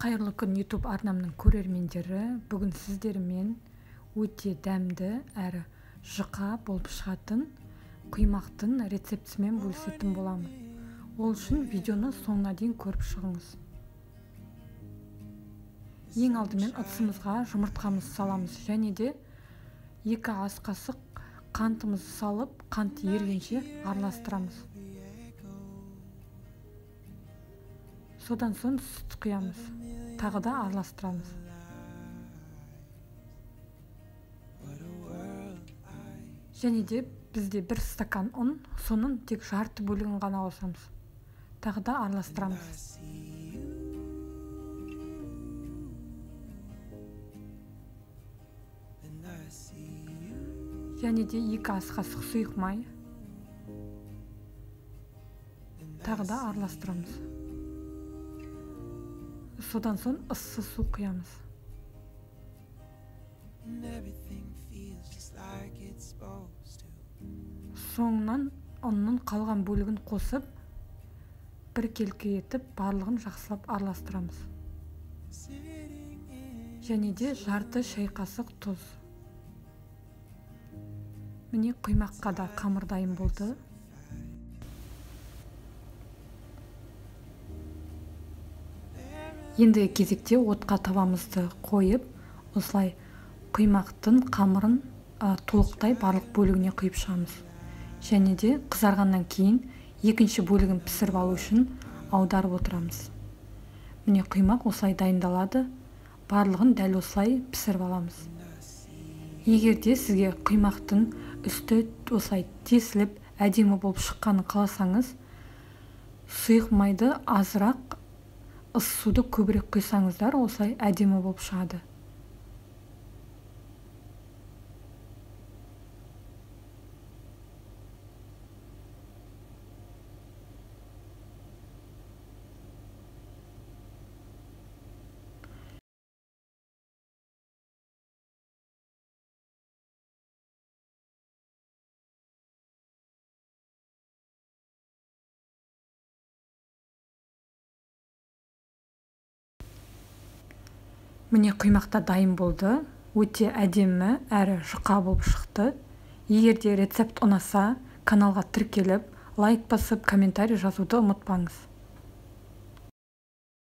Қайырлы күн YouTube арнамның көрермендері, бүгін сіздермен өте дәмді әрі жұқа болып шығатын құймақтың рецептісімен бөлісетін боламын. Ол үшін видеоны соңына дейін көріп шығыңыз. Ең алдымен ыдысымызға жұмыртқамызды саламыз және де 2 ас қасық қантымызды салып, қант ергенше араластырамыз. Содан соң сүт құямыз, тағы да араластырамыз. Және де бізде 1 стакан ұн, соның тек жарты бөлігін ғана қосамыз. Тағы да араластырамыз. Және де 2 ас қасық сұйық май. Тағы да араластырамыз. Содан соң ыссы су құямыз. Соңынан ұнның қалған бөлігін қосып, бір келкі етіп, барлығын жақсылап араластырамыз. Және де жарты шай қасық тұз. Міне құймаққа да қамыр дайын болды. Ендігі кезекте отқа тавамызды қойып, осылай құймақтың қамырын толықтай барлық бөлігіне құйып шығамыз. Және де қызарғаннан кейін екінші бөлігін пісіріп алу үшін аударып отырамыз. Міне құймақ осылай дайындалады. Барлығын дәл осылай пісіріп аламыз. Егер де сізге құймақтың үсті осылай тесіліп, әдемі болып шыққанын қаласаңыз, сұйық майды азырақ, ыссы суды көбірек құйсаңыздар, осылай әдемі болып шығады. Міне құймақта дайын болды. Өте әдемі әрі жұқа болып шықты. Егер де рецепт ұнаса, каналға тіркеліп, лайк басып, комментарий жазуды ұмытпаңыз.